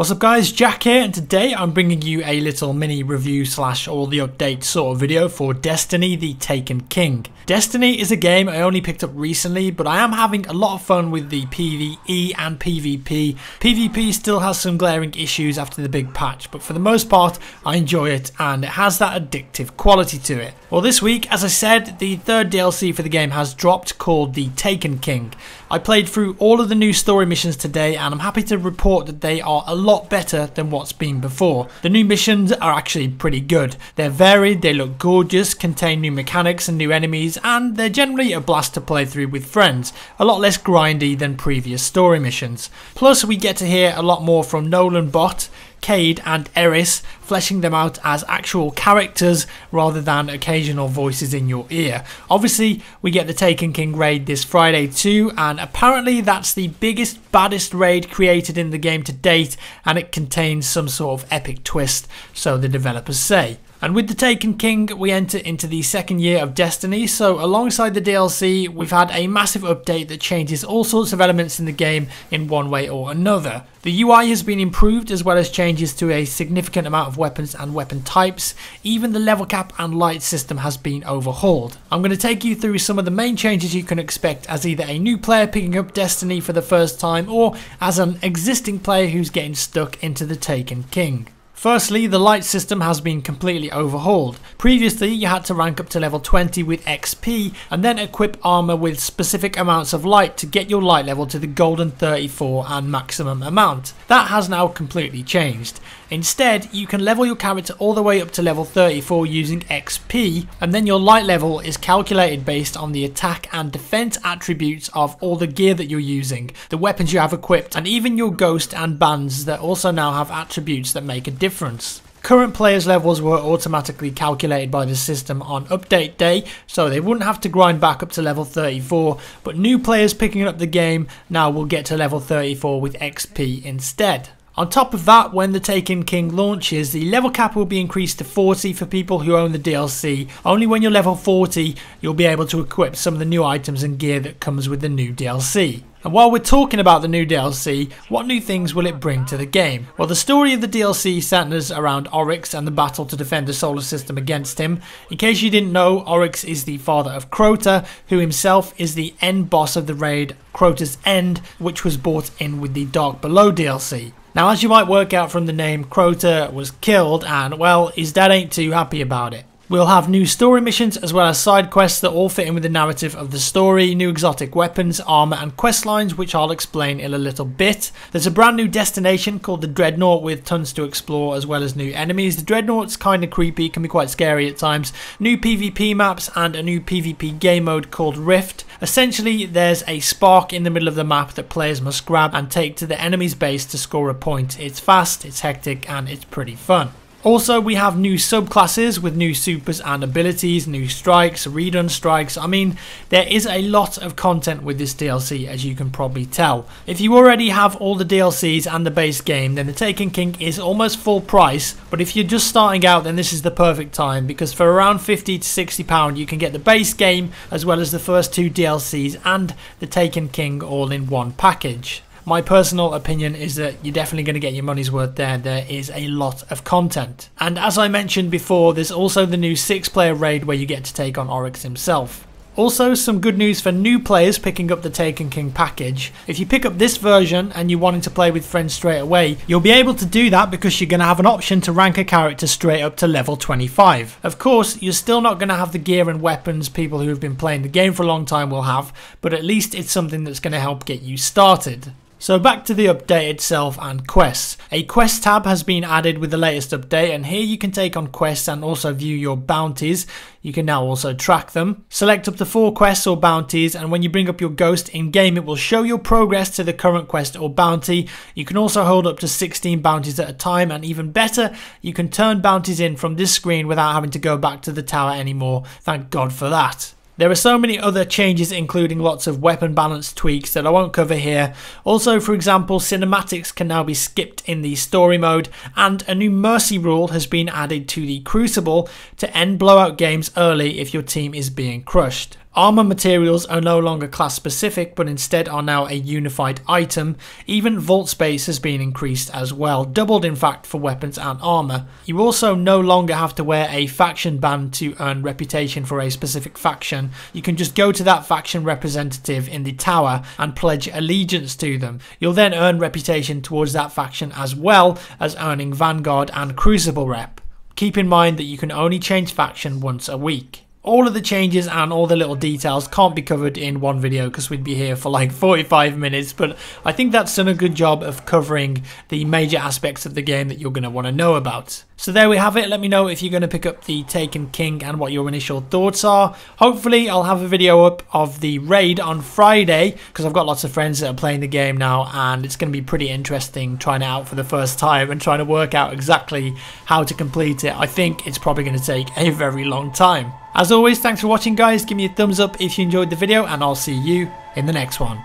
What's up guys, Jack here, and today I'm bringing you a little mini review slash all the update sort of video for Destiny the Taken King. Destiny is a game I only picked up recently, but I am having a lot of fun with the PvE and PvP. PvP still has some glaring issues after the big patch, but for the most part I enjoy it and it has that addictive quality to it. Well, this week, as I said, the third DLC for the game has dropped called the Taken King. I played through all of the new story missions today and I'm happy to report that they are a lot better than what's been before. The new missions are actually pretty good. They're varied, they look gorgeous, contain new mechanics and new enemies, and they're generally a blast to play through with friends, a lot less grindy than previous story missions. Plus we get to hear a lot more from Nolan Bot, Cayde and Eris, fleshing them out as actual characters rather than occasional voices in your ear. Obviously we get the Taken King raid this Friday too, and apparently that's the biggest, baddest raid created in the game to date, and it contains some sort of epic twist, so the developers say. And with the Taken King, we enter into the second year of Destiny, so alongside the DLC, we've had a massive update that changes all sorts of elements in the game in one way or another. The UI has been improved, as well as changes to a significant amount of weapons and weapon types. Even the level cap and light system has been overhauled. I'm going to take you through some of the main changes you can expect as either a new player picking up Destiny for the first time, or as an existing player who's getting stuck into the Taken King. Firstly, the light system has been completely overhauled. Previously, you had to rank up to level 20 with XP and then equip armor with specific amounts of light to get your light level to the golden 34 and maximum amount. That has now completely changed. Instead, you can level your character all the way up to level 34 using XP, and then your light level is calculated based on the attack and defense attributes of all the gear that you're using, the weapons you have equipped, and even your ghost and bands that also now have attributes that make a difference. Current players' levels were automatically calculated by the system on update day, so they wouldn't have to grind back up to level 34, but new players picking up the game now will get to level 34 with XP instead. On top of that, when the Taken King launches, the level cap will be increased to 40 for people who own the DLC. Only when you're level 40, you'll be able to equip some of the new items and gear that comes with the new DLC. And while we're talking about the new DLC, what new things will it bring to the game? Well, the story of the DLC centers around Oryx and the battle to defend the solar system against him. In case you didn't know, Oryx is the father of Crota, who himself is the end boss of the raid, Crota's End, which was brought in with the Dark Below DLC. Now, as you might work out from the name, Crota was killed and, well, his dad ain't too happy about it. We'll have new story missions as well as side quests that all fit in with the narrative of the story, new exotic weapons, armor and quest lines, which I'll explain in a little bit. There's a brand new destination called the Dreadnought with tons to explore as well as new enemies. The Dreadnought's kind of creepy, can be quite scary at times. New PvP maps and a new PvP game mode called Rift. Essentially, there's a spark in the middle of the map that players must grab and take to the enemy's base to score a point. It's fast, it's hectic, and it's pretty fun. Also, we have new subclasses with new supers and abilities, new strikes, redone strikes. I mean, there is a lot of content with this DLC, as you can probably tell. If you already have all the DLCs and the base game, then the Taken King is almost full price. But if you're just starting out, then this is the perfect time, because for around £50 to £60 you can get the base game as well as the first two DLCs and the Taken King all in one package. My personal opinion is that you're definitely going to get your money's worth there. There is a lot of content. And as I mentioned before, there's also the new 6-player raid where you get to take on Oryx himself. Also, some good news for new players picking up the Taken King package. If you pick up this version and you're wanting to play with friends straight away, you'll be able to do that because you're going to have an option to rank a character straight up to level 25. Of course, you're still not going to have the gear and weapons people who have been playing the game for a long time will have, but at least it's something that's going to help get you started. So back to the update itself and quests. A quest tab has been added with the latest update, and here you can take on quests and also view your bounties. You can now also track them. Select up to 4 quests or bounties, and when you bring up your ghost in game, it will show your progress to the current quest or bounty. You can also hold up to 16 bounties at a time, and even better, you can turn bounties in from this screen without having to go back to the tower anymore. Thank God for that. There are so many other changes, including lots of weapon balance tweaks that I won't cover here. Also, for example, cinematics can now be skipped in the story mode, and a new mercy rule has been added to the Crucible to end blowout games early if your team is being crushed. Armor materials are no longer class specific, but instead are now a unified item. Even vault space has been increased as well, doubled in fact for weapons and armor. You also no longer have to wear a faction band to earn reputation for a specific faction. You can just go to that faction representative in the tower and pledge allegiance to them. You'll then earn reputation towards that faction as well as earning Vanguard and Crucible rep. Keep in mind that you can only change faction once a week. All of the changes and all the little details can't be covered in one video because we'd be here for like 45 minutes, but I think that's done a good job of covering the major aspects of the game that you're going to want to know about. So there we have it. Let me know if you're going to pick up the Taken King and what your initial thoughts are. Hopefully I'll have a video up of the raid on Friday because I've got lots of friends that are playing the game now, and it's going to be pretty interesting trying it out for the first time and trying to work out exactly how to complete it. I think it's probably going to take a very long time. As always, thanks for watching guys. Give me a thumbs up if you enjoyed the video, and I'll see you in the next one.